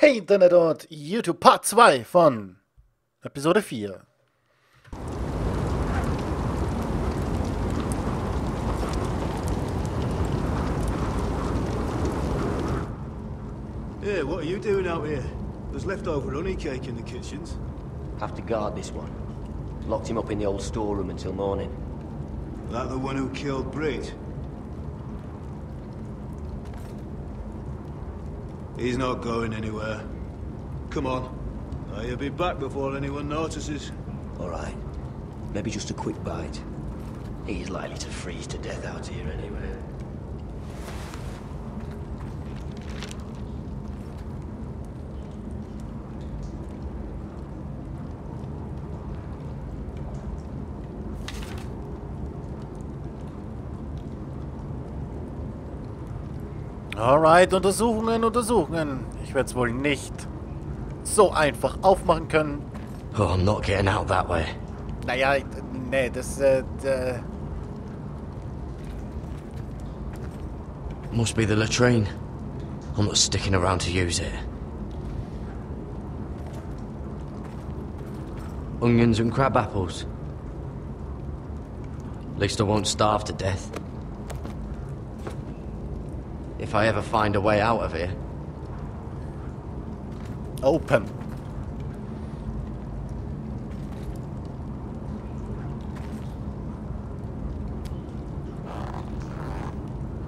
Hey Internet und YouTube Part 2 von Episode 4. Yeah, what are you doing out here? There's leftover honey cake in the kitchens. Have to guard this one. Locked him up in the old storeroom until morning. That the one who killed Brit? He's not going anywhere. Come on. He'll be back before anyone notices. Alright. Maybe just a quick bite. He's likely to freeze to death out here anyway. Alright, Untersuchungen. Ich werde es wohl nicht so einfach aufmachen können. Oh, I'm not getting out that way. Naja, nee, das, Must be the latrine. I'm not sticking around to use it. Onions and crab apples. At least I won't starve to death. If I ever find a way out of here. Open.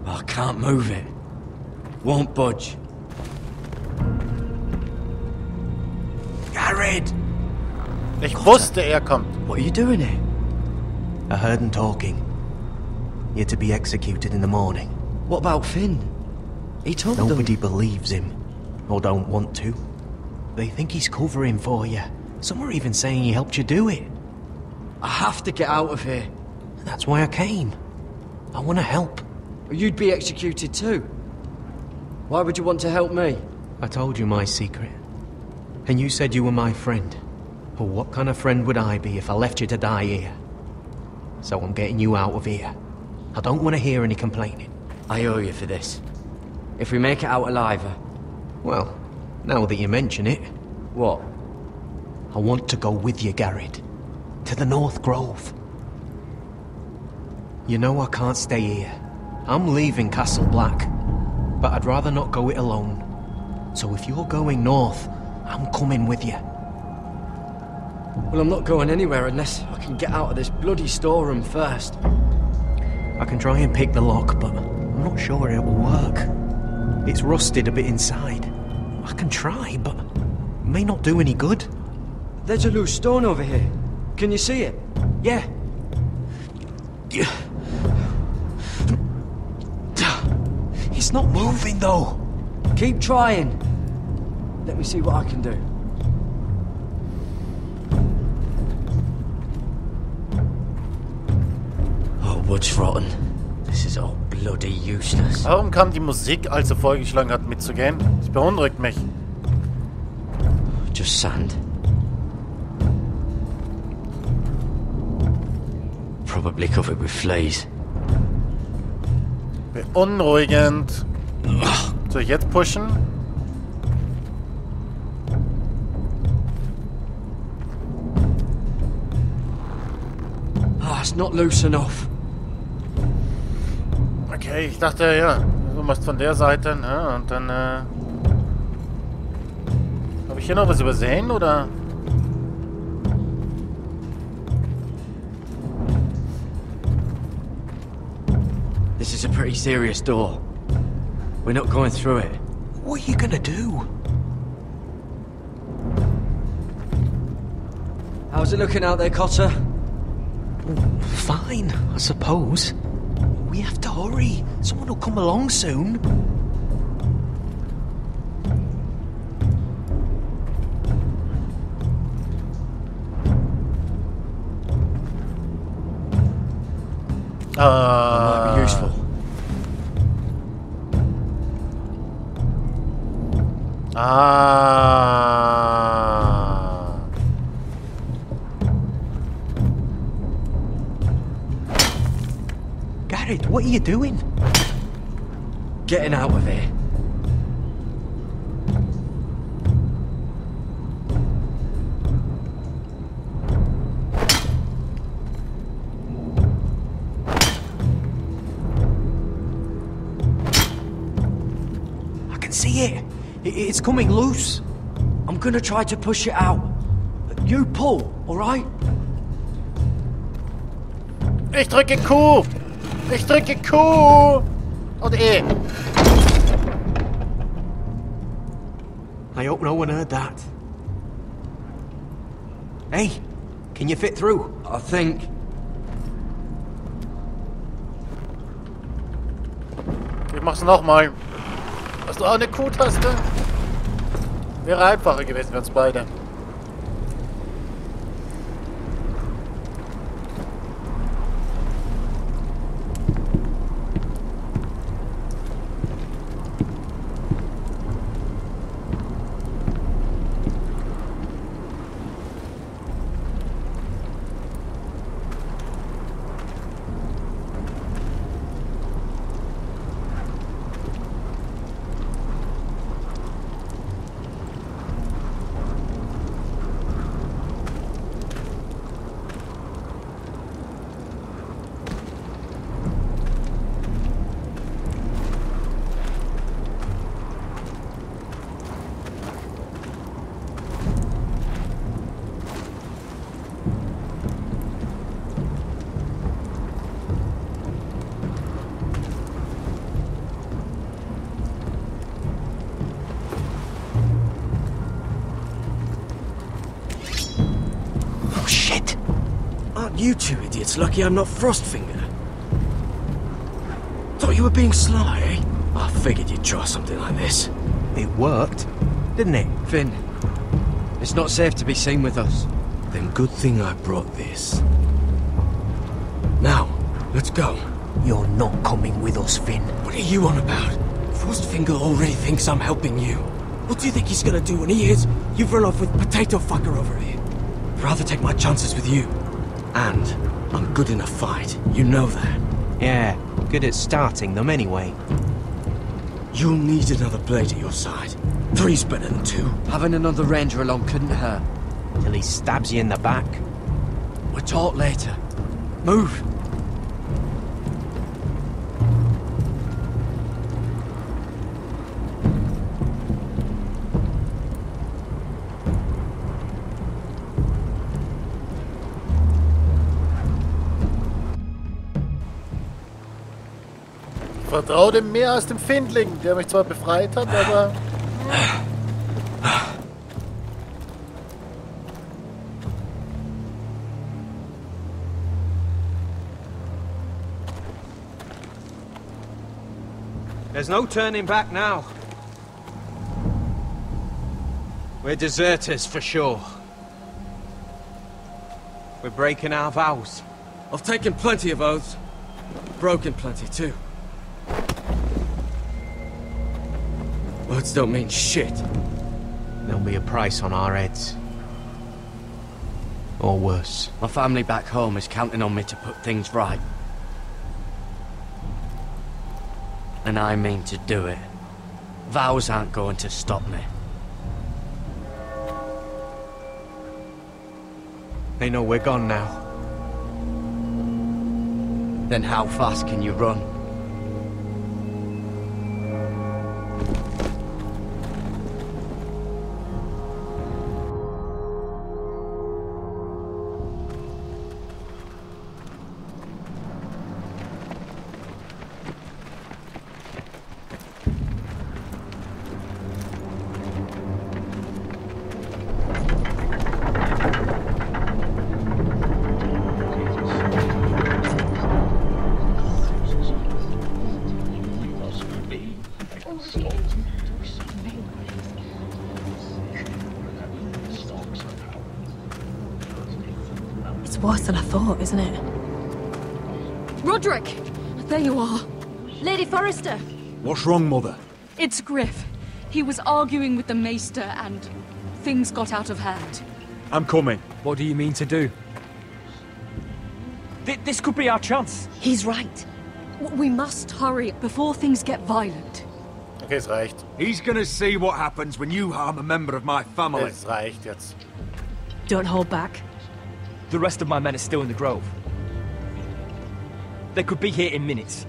I can't move it. Won't budge. Garrett! Ich wusste, er kommt. What are you doing here? I heard him talking. You're to be executed in the morning. What about Finn? He told them. Nobody believes him, or don't want to. They think he's covering for you. Some are even saying he helped you do it. I have to get out of here. That's why I came. I want to help. You'd be executed too. Why would you want to help me? I told you my secret. And you said you were my friend. Well, what kind of friend would I be if I left you to die here? So I'm getting you out of here. I don't want to hear any complaining. I owe you for this. If we make it out alive... Well, now that you mention it... What? I want to go with you, Garrett. To the North Grove. You know I can't stay here. I'm leaving Castle Black. But I'd rather not go it alone. So if you're going north, I'm coming with you. Well, I'm not going anywhere unless I can get out of this bloody storeroom first. I can try and pick the lock, but I'm not sure it will work. It's rusted a bit inside. I can try, but it may not do any good. There's a loose stone over here. Can you see it? Yeah. It's not moving, though. Keep trying. Let me see what I can do. Oh, wood's rotten. This is all bloody useless. Warum kam die Musik, als er vorgeschlagen hat, mitzugehen? Das beunruhigt mich. Just sand. Probably covered with fleas. Beunruhigend. Soll ich jetzt pushen? Ah, it's not loose enough. Okay, ich dachte, ja, du machst von der Seite, ne? Und dann, habe ich hier noch was übersehen, oder? This is a pretty serious door. We're not going through it. What are you gonna do? How's it looking out there, Cotter? Fine, I suppose. We have to hurry. Someone will come along soon. Might be useful. Garrett, what are you doing? Getting out of here. see it? It's coming loose. I'm gonna try to push it out. You pull, alright? Ich drücke Q! Ich drücke Q! Und E. I hope no one heard that. Hey, can you fit through? I think. Ich mach's nochmal. Hast du auch eine Q-Taste? Wäre einfacher gewesen für uns beide. You two idiots lucky I'm not Frostfinger. Thought you were being sly, eh? I figured you'd try something like this. It worked, didn't it? Finn, it's not safe to be seen with us. Then good thing I brought this. Now, let's go. You're not coming with us, Finn. What are you on about? Frostfinger already thinks I'm helping you. What do you think he's gonna do when he hears you've run off with Potato Fucker over here? I'd rather take my chances with you. And I'm good in a fight. You know that. Yeah, good at starting them anyway. You'll need another blade at your side. 3's better than 2. Having another ranger along couldn't hurt. Till he stabs you in the back. We'll talk later. Move! Ich vertraue dem mehr als dem Findling, der mich zwar befreit hat, aber... There's no turning back now. We're deserters for sure. We're breaking our vows. I've taken plenty of oaths. Broken plenty too. Words don't mean shit. There'll be a price on our heads. Or worse. My family back home is counting on me to put things right. And I mean to do it. Vows aren't going to stop me. They know we're gone now. Then how fast can you run? It's worse than I thought, isn't it? Roderick! There you are. Lady Forrester. What's wrong, Mother? It's Griff. He was arguing with the Maester and things got out of hand. I'm coming. What do you mean to do? This could be our chance. He's right. We must hurry before things get violent. Okay, es reicht. He's gonna see what happens when you harm a member of my family. Es reicht jetzt. Don't hold back. The rest of my men are still in the grove. They could be here in minutes.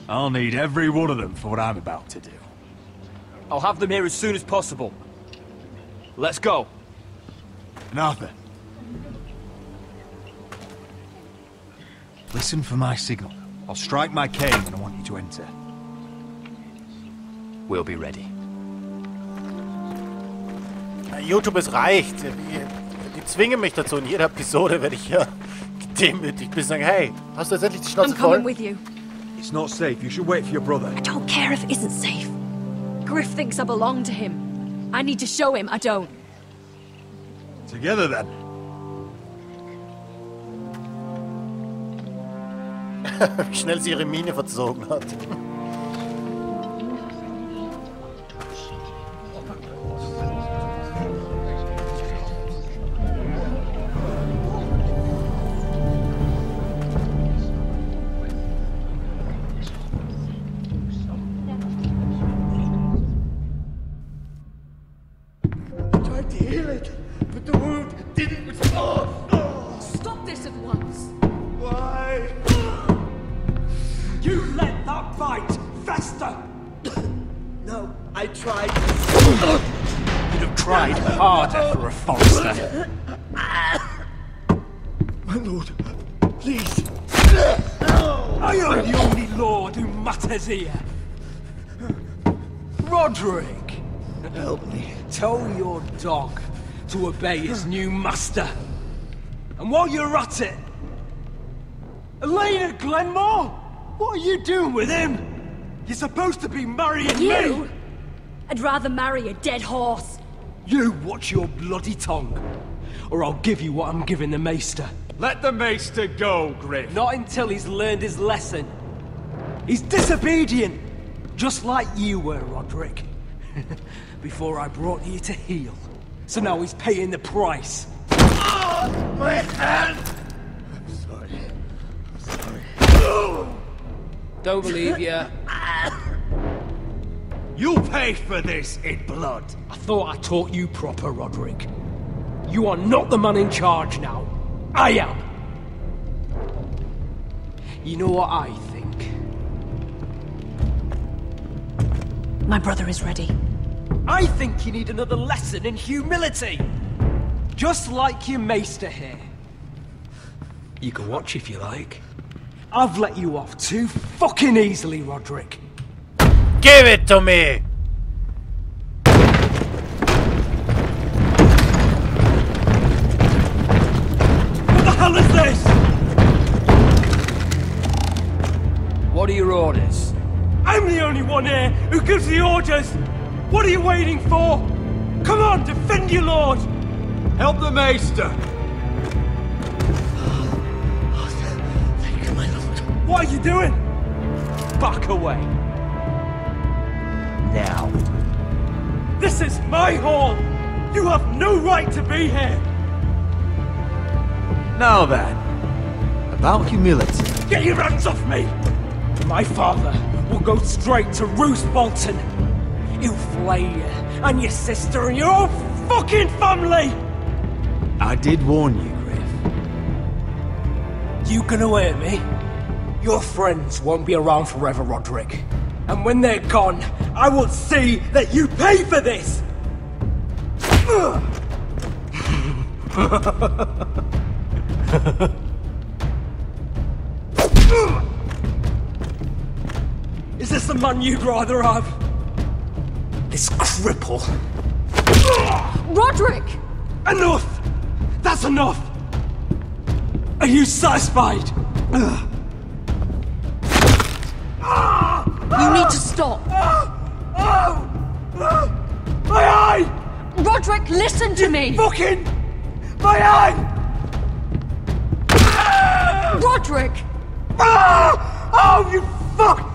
I'll need every one of them for what I'm about to do. I'll have them here as soon as possible. Let's go. Arthur. Listen for my signal. I'll strike my cane when I want you to enter. We'll be ready. YouTube, es reicht. Die zwingen mich dazu. In jeder Episode werde ich ja gedemütigt bis sagen, hey, hast du jetzt endlich die Schnauze I'm voll? coming with you. It's not safe. You should wait for your brother. I don't care if it isn't safe. Griff thinks I belong to him. I need to show him I don't. Together then. Wie schnell sie ihre Miene verzogen hat. Tried to heal it, but the wound didn't respond. Stop this at once. Why? You let that bite fester! No, I tried. You'd have tried harder for a Forrester. My lord, please. I am the only lord who matters here. Roderick, Help me. tell your dog to obey his new master. And while you're at it, Elena Glenmore, what are you doing with him? You're supposed to be marrying You? me. I'd rather marry a dead horse. You watch your bloody tongue, or I'll give you what I'm giving the Maester. Let the Maester go, Griff. Not until he's learned his lesson. He's disobedient, just like you were, Roderick. Before I brought you to heel. So now he's paying the price. My hand! I'm sorry. Don't believe you. You'll pay for this in blood. I thought I taught you proper, Roderick. You are not the man in charge now. I am. You know what I think? My brother is ready. I think you need another lesson in humility. Just like your maester here. You can watch if you like. I've let you off too fucking easily, Roderick. Give it to me! What the hell is this? What are your orders? I'm the only one here who gives the orders. What are you waiting for? Come on, defend your lord. Help the Maester. Thank you, my lord. What are you doing? Back away. Now. This is my hall. You have no right to be here. Now then, about humility. Get your hands off me! My father will go straight to Roose Bolton. He'll flay you, and your sister, and your whole fucking family! I did warn you, Griff. You gonna hear me? Your friends won't be around forever, Roderick. And when they're gone, I will see that you pay for this! Is this the man you'd rather have? This cripple. Roderick! Enough! That's enough! Are you satisfied? You need to stop. My eye! Roderick, listen to me! Fucking! My eye! Roderick! Oh, you fuck!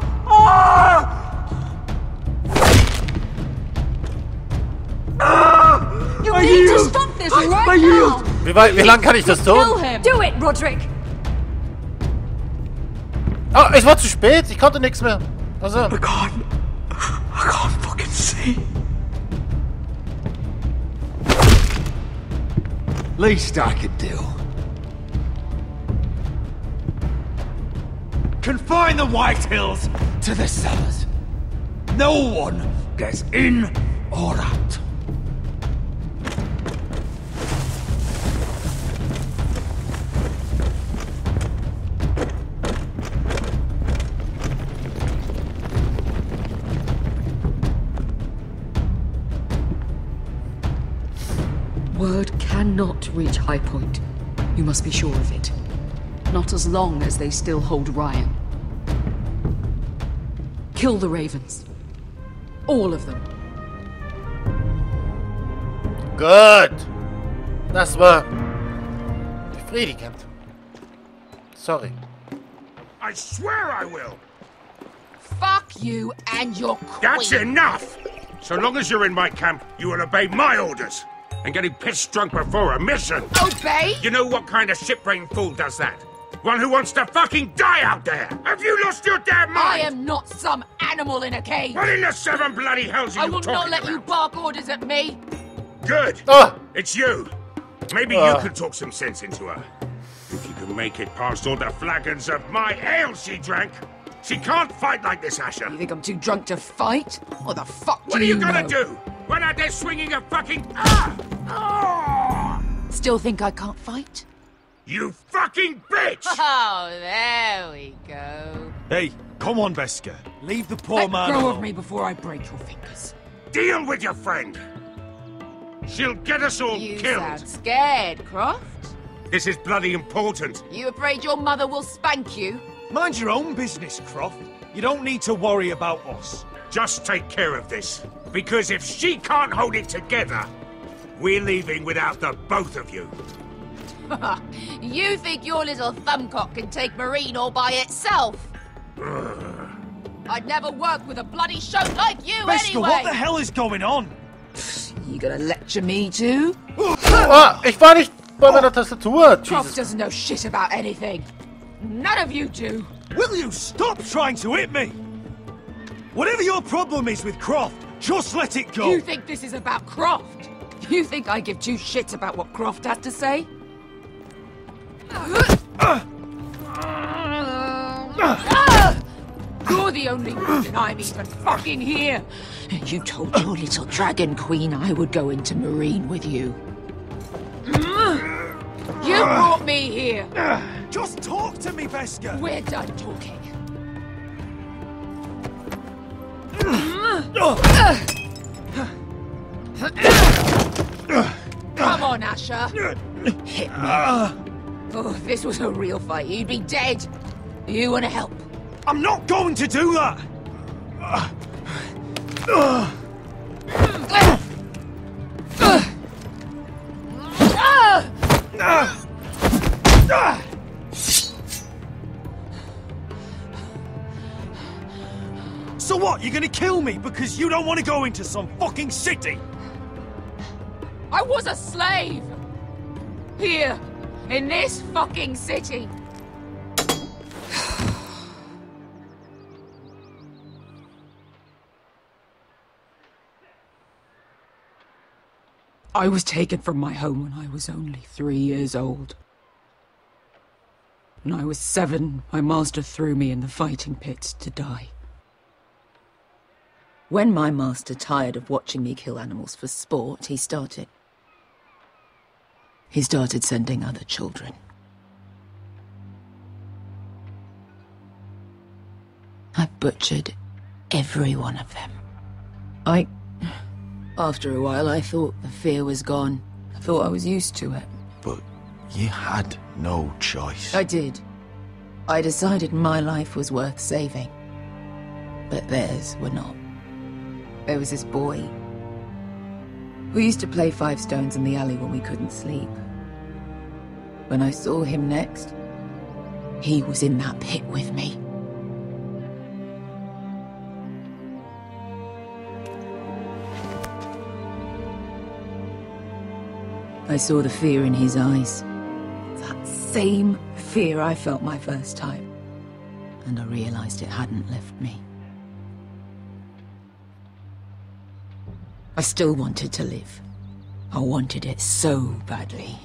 You need to stop this right now! Wie lang kann ich das Kill tun? him! Do it, Roderick! Oh, es war zu spät. Ich konnte nichts mehr. Also. I can't fucking see. Least I could do. Confine the White Hills Back to the cellars. No one gets in or out. Word cannot reach High Point. You must be sure of it. Not as long as they still hold Ryan. Kill the Ravens. All of them. Gut. Das war befriedigend. Sorry. I swear I will! Fuck you and your queen. That's enough! So long as you're in my camp, you will obey my orders. And getting pissed drunk before a mission. Obey? You know what kind of shit-brained fool does that? One who wants to fucking die out there! Have you lost your damn mind? I am not some animal in a cage. What in the seven bloody hells are I you will talking not let about? you bark orders at me. Good. Ah! It's you. Maybe you could talk some sense into her. If you can make it past all the flagons of my ale she drank. She can't fight like this, Asher. You think I'm too drunk to fight? What the fuck What do are you know? gonna do? When out there swinging a fucking... Still think I can't fight? You fucking bitch! Oh, there we go. Hey, come on, Veska. Leave the poor Let man go alone. of me before I break your fingers. Deal with your friend. She'll get us all You killed. sound scared, Croft. This is bloody important. You afraid your mother will spank you? Mind your own business, Croft. You don't need to worry about us. Just take care of this. Because if she can't hold it together, we're leaving without the both of you. You think your little thumbcock can take Marine all by itself? I'd never work with a bloody shote like you Veska, anyway! what the hell is going on? You gonna lecture me too? Ah, ich war nicht bei meiner Tastatur. Croft Jesus. doesn't know shit about anything. None of you do. Will you stop trying to hit me? Whatever your problem is with Croft, just let it go. You think this is about Croft? You think I give two shits about what Croft has to say? You're the only reason I'm even fucking here. You told your little dragon queen I would go into Marine with you. You brought me here. Just talk to me, Veska. We're done talking. Come on, Asher. Hit me. Oh, if this was a real fight, you'd be dead. You want to help? I'm not going to do that. So what, you're gonna kill me because you don't want to go into some fucking city? I was a slave! Here, in this fucking city! I was taken from my home when I was only 3 years old. When I was 7, my master threw me in the fighting pits to die. When my master tired of watching me kill animals for sport, he started sending other children. I butchered every one of them. After a while, I thought the fear was gone. I thought I was used to it. But you had no choice. I did. I decided my life was worth saving. But theirs were not. There was this boy who used to play 5 stones in the alley when we couldn't sleep. When I saw him next, he was in that pit with me. I saw the fear in his eyes. That same fear I felt my first time. And I realized it hadn't left me. I still wanted to live. I wanted it so badly.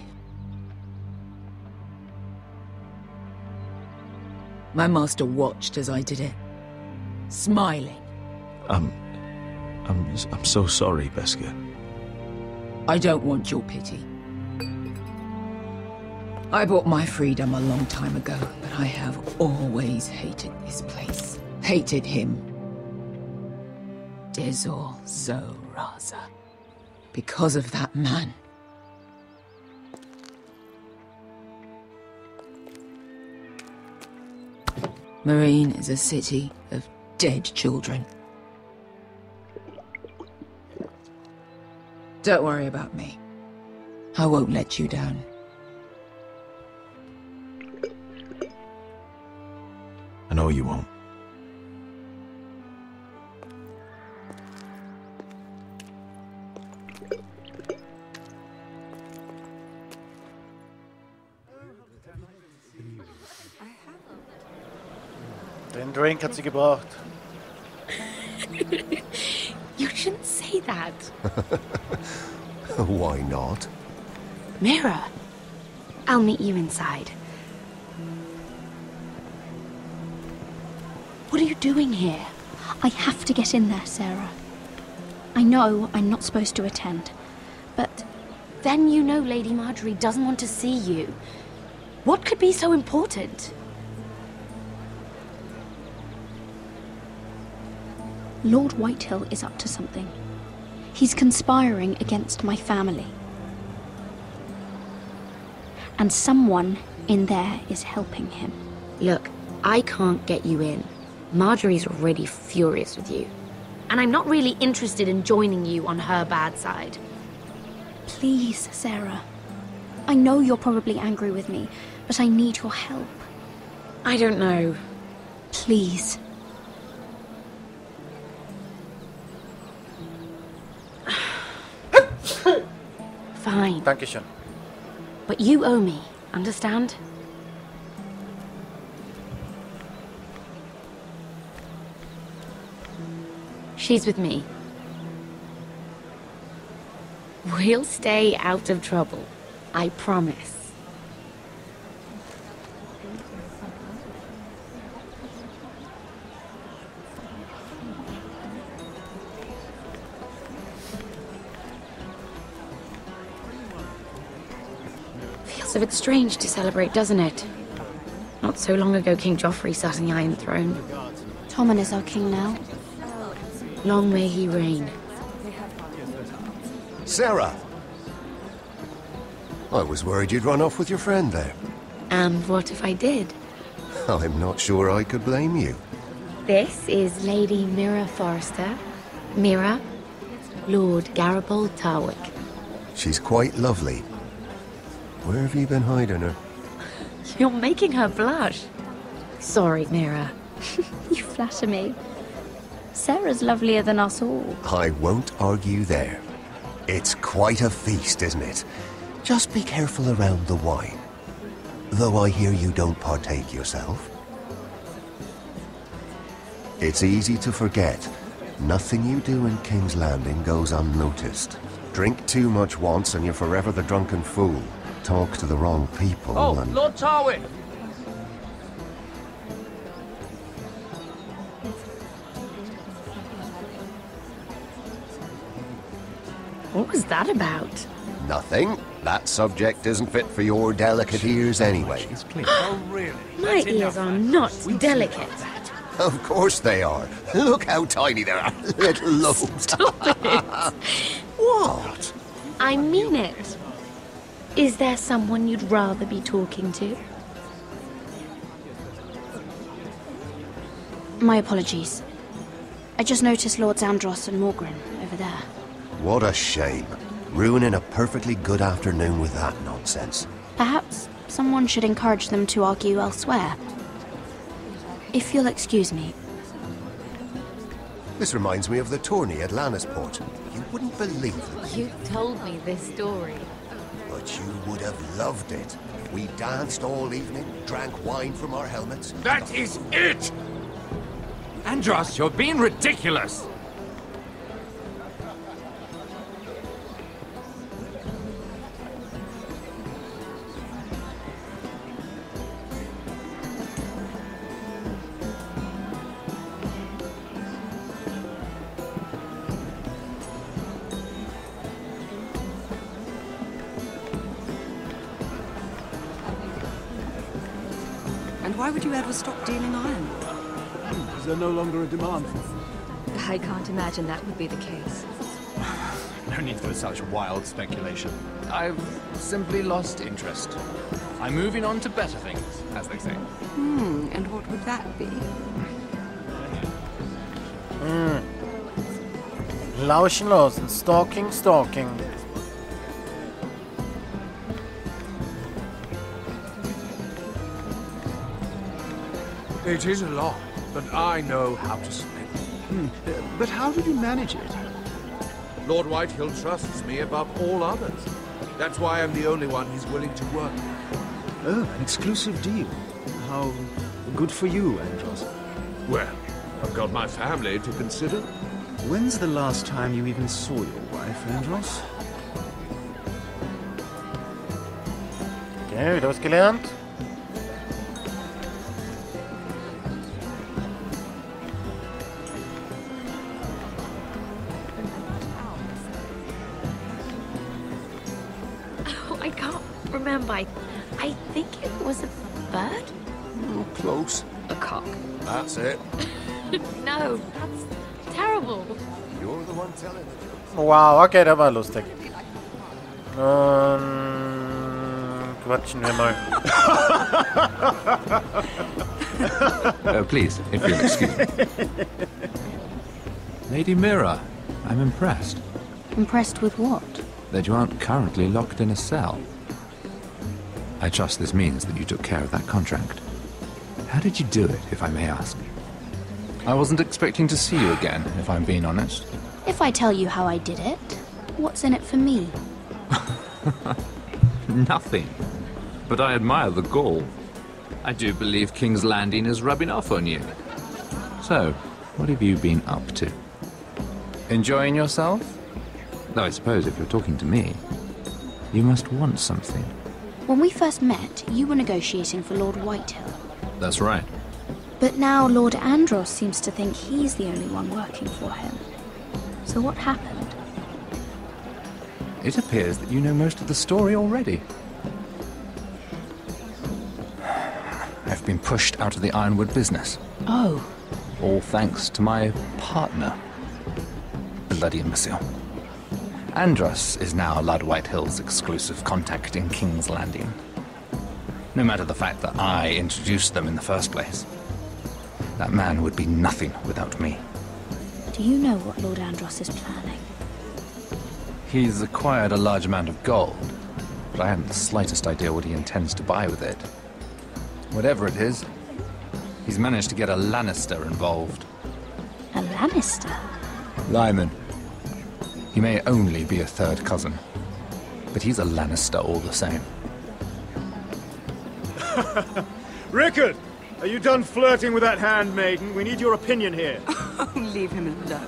My master watched as I did it. smiling. I'm so sorry, Beskha. I don't want your pity. I bought my freedom a long time ago, but I have always hated this place. Hated him. Dezor Zoraza. Because of that man. Marine is a city of dead children. Don't worry about me. I won't let you down. I know you won't. Den Drink hat sie gebraucht. You shouldn't say that. Why not? Mira, I'll meet you inside. What are you doing here? I have to get in there, Sarah. I know I'm not supposed to attend, but Then you know Lady Marjorie doesn't want to see you. What could be so important? Lord Whitehill is up to something. He's conspiring against my family. And someone in there is helping him. Look, I can't get you in. Marjorie's already furious with you. And I'm not really interested in joining you on her bad side. Please, Sarah. I know you're probably angry with me, but I need your help. I don't know. Please. Fine. Dankeschön. But you owe me, understand? She's with me. We'll stay out of trouble. I promise. Feels a bit strange to celebrate, doesn't it? Not so long ago, King Joffrey sat on the Iron Throne. Tommen is our king now. Long may he reign. Sarah! I was worried you'd run off with your friend there. And what if I did? I'm not sure I could blame you. This is Lady Mira Forrester. Mira, Lord Garibald Tarwick. She's quite lovely. Where have you been hiding her? You're making her blush. Sorry, Mira. You flatter me. Sarah's lovelier than us all. I won't argue there. It's quite a feast, isn't it? Just be careful around the wine. Though I hear you don't partake yourself. It's easy to forget. Nothing you do in King's Landing goes unnoticed. Drink too much once and you're forever the drunken fool. Talk to the wrong people and... Lord Tarwick! What was that about? Nothing. That subject isn't fit for your delicate ears anyway. Oh, really? My ears are not delicate. Of course they are. Look how tiny they are. Little lobes. Stop it. What? I mean it. Is there someone you'd rather be talking to? My apologies. I just noticed Lords Andros and Morgren over there. What a shame. Ruining a perfectly good afternoon with that nonsense. Perhaps someone should encourage them to argue elsewhere. If you'll excuse me. This reminds me of the tourney at Lannisport. You wouldn't believe it. You told me this story. But you would have loved it. We danced all evening, drank wine from our helmets. That is it! Andros, you're being ridiculous! Why would you ever stop dealing iron? Is there no longer a demand for it? I can't imagine that would be the case. No need for such wild speculation. I've simply lost interest. I'm moving on to better things, as they say. And what would that be? Lauschen lassen. Stalking, stalking. It is a lot, but I know how to spend it. But how did you manage it? Lord Whitehill trusts me above all others. That's why I'm the only one he's willing to work with. Oh, an exclusive deal. How good for you, Andros. Well, I've got my family to consider. When's the last time you even saw your wife, Andros? Okay, wieder was gelernt. Oh, I can't remember. I think it was a bird? Oh, close. A cock. That's it. No, that's terrible. You're the one telling the jokes. Wow, okay, der war lustig. Quatschen wir mal. Please, if you'll excuse me. Lady Mira, I'm impressed. Impressed with what? That you aren't currently locked in a cell. I trust this means that you took care of that contract. How did you do it, if I may ask? I wasn't expecting to see you again, if I'm being honest. If I tell you how I did it, what's in it for me? Nothing. But I admire the gall. I do believe King's Landing is rubbing off on you. So, what have you been up to? Enjoying yourself? Though I suppose if you're talking to me, you must want something. When we first met, you were negotiating for Lord Whitehill. That's right. But now Lord Andros seems to think he's the only one working for him. So what happened? It appears that you know most of the story already. I've been pushed out of the ironwood business. Oh. All thanks to my partner. Bloody imbecile. Andros is now Lord Whitehill's exclusive contact in King's Landing. No matter the fact that I introduced them in the first place. That man would be nothing without me. Do you know what Lord Andros is planning? He's acquired a large amount of gold, but I haven't the slightest idea what he intends to buy with it. Whatever it is, he's managed to get a Lannister involved. A Lannister? Lyman. He may only be a third cousin, but he's a Lannister all the same. Rickard! Are you done flirting with that handmaiden? We need your opinion here. Oh, leave him alone.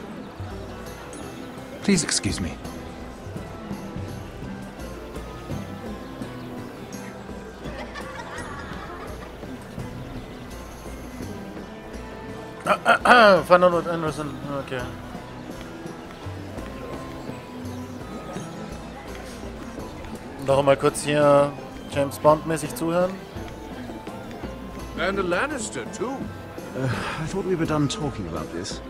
Please excuse me. Van Anderson, okay. Noch mal kurz hier James Bond-mäßig zuhören. And a Lannister, too. I thought we were done talking about this.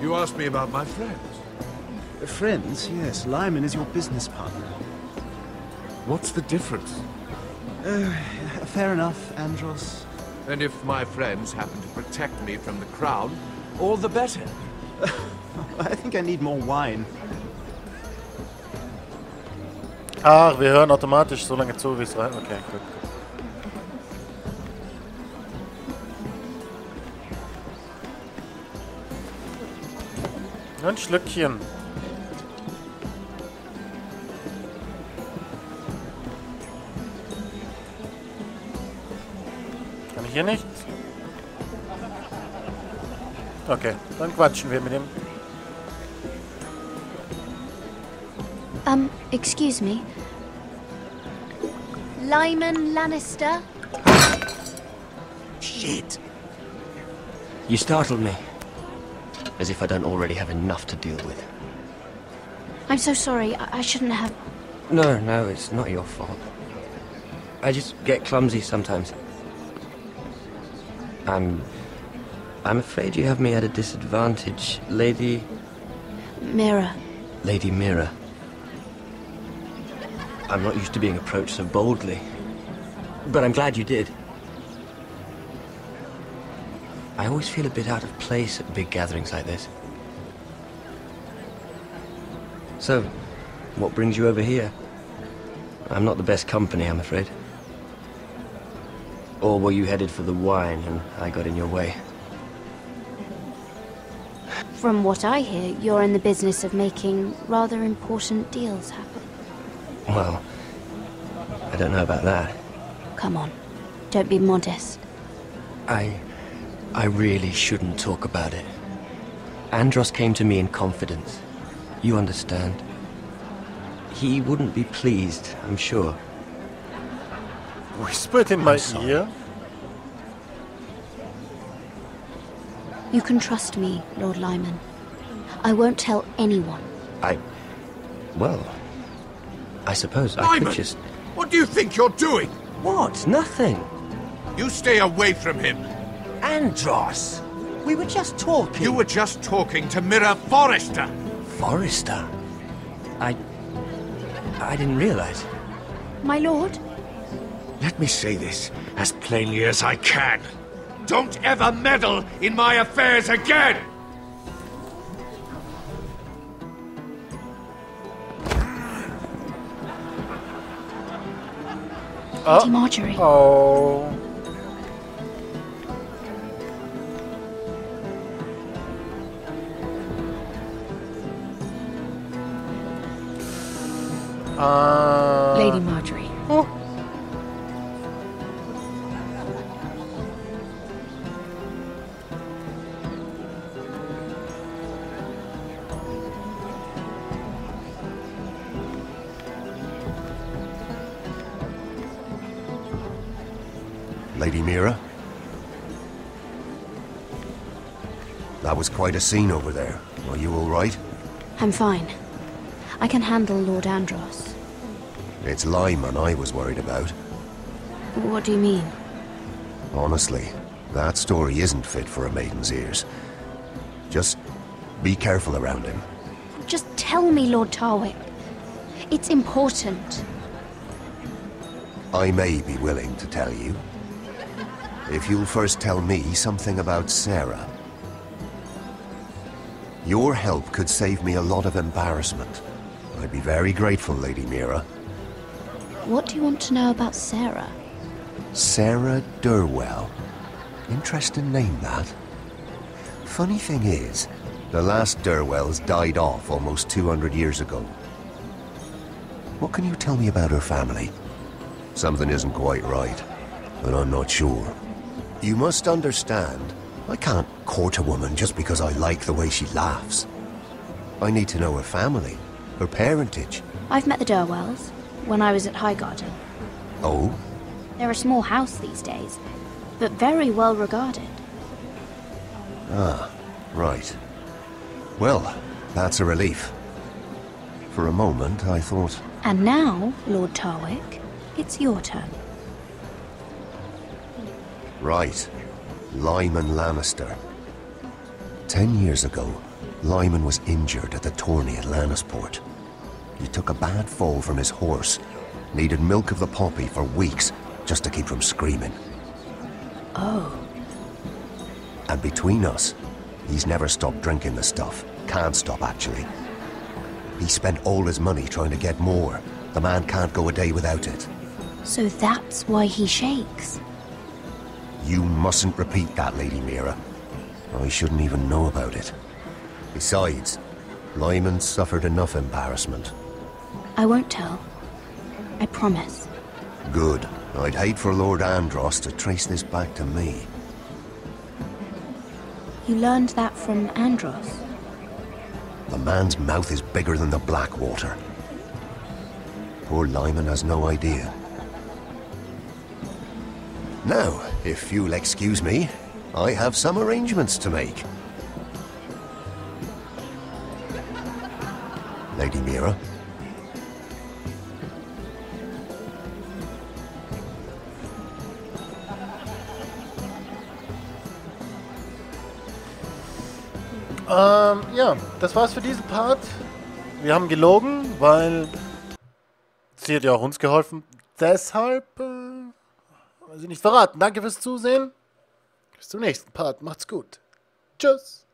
You asked me about my friends. Friends? Yes. Lyman is your business partner. What's the difference? Fair enough, Andros. And if my friends happen to protect me from the crown, all the better. I think I need more wine. Ach, wir hören automatisch so lange zu, wie es rein... Okay, gut. Ein Schlückchen. Kann ich hier nicht? Okay, dann quatschen wir mit ihm. Excuse me. Lyman Lannister? Shit. You startled me. As if I don't already have enough to deal with. I'm so sorry. I shouldn't have... No, it's not your fault. I just get clumsy sometimes. I'm afraid you have me at a disadvantage, Lady... Mira. Lady Mira. I'm not used to being approached so boldly, but I'm glad you did. I always feel a bit out of place at big gatherings like this. So, what brings you over here? I'm not the best company, I'm afraid. Or were you headed for the wine and I got in your way? From what I hear, you're in the business of making rather important deals happen. Well, I don't know about that. Come on, don't be modest. I really shouldn't talk about it. Andros came to me in confidence. You understand? He wouldn't be pleased, I'm sure. Whispered in my ear? You can trust me, Lord Lyman. I won't tell anyone. Well, I suppose I Lyman, could just... what do you think you're doing? What? Nothing. You stay away from him. Andros! We were just talking. You were just talking to Mira Forrester. Forrester? I didn't realize. My lord? Let me say this as plainly as I can. Don't ever meddle in my affairs again! Lady Marjorie. Oh. Lady Marjorie. Oh. Lady Mira? That was quite a scene over there. Are you all right? I'm fine. I can handle Lord Andros. It's Lyman I was worried about. What do you mean? Honestly, that story isn't fit for a maiden's ears. Just be careful around him. Just tell me, Lord Tarwick. It's important. I may be willing to tell you. If you'll first tell me something about Sarah. Your help could save me a lot of embarrassment. I'd be very grateful, Lady Mira. What do you want to know about Sarah? Sarah Durwell. Interesting name, that. Funny thing is, the last Durwells died off almost 200 years ago. What can you tell me about her family? Something isn't quite right, but I'm not sure. You must understand, I can't court a woman just because I like the way she laughs. I need to know her family, her parentage. I've met the Durwells when I was at Highgarden. Oh? They're a small house these days, but very well regarded. Ah, right. Well, that's a relief. For a moment, I thought... And now, Lord Tarwick, it's your turn. Right. Lyman Lannister. 10 years ago, Lyman was injured at the tourney at Lannisport. He took a bad fall from his horse. Needed milk of the poppy for weeks, just to keep from screaming. Oh. And between us, he's never stopped drinking the stuff. Can't stop, actually. He spent all his money trying to get more. The man can't go a day without it. So that's why he shakes. You mustn't repeat that, Lady Mira. I shouldn't even know about it. Besides, Lyman suffered enough embarrassment. I won't tell. I promise. Good. I'd hate for Lord Andros to trace this back to me. You learned that from Andros? The man's mouth is bigger than the Blackwater. Poor Lyman has no idea. Now, if you'll excuse me, I have some arrangements to make. Lady Mira? Ja, das war's für diesen Part. Wir haben gelogen, weil sie hat ja auch uns geholfen. Deshalb, sie nicht verraten. Danke fürs Zusehen. Bis zum nächsten Part. Macht's gut. Tschüss.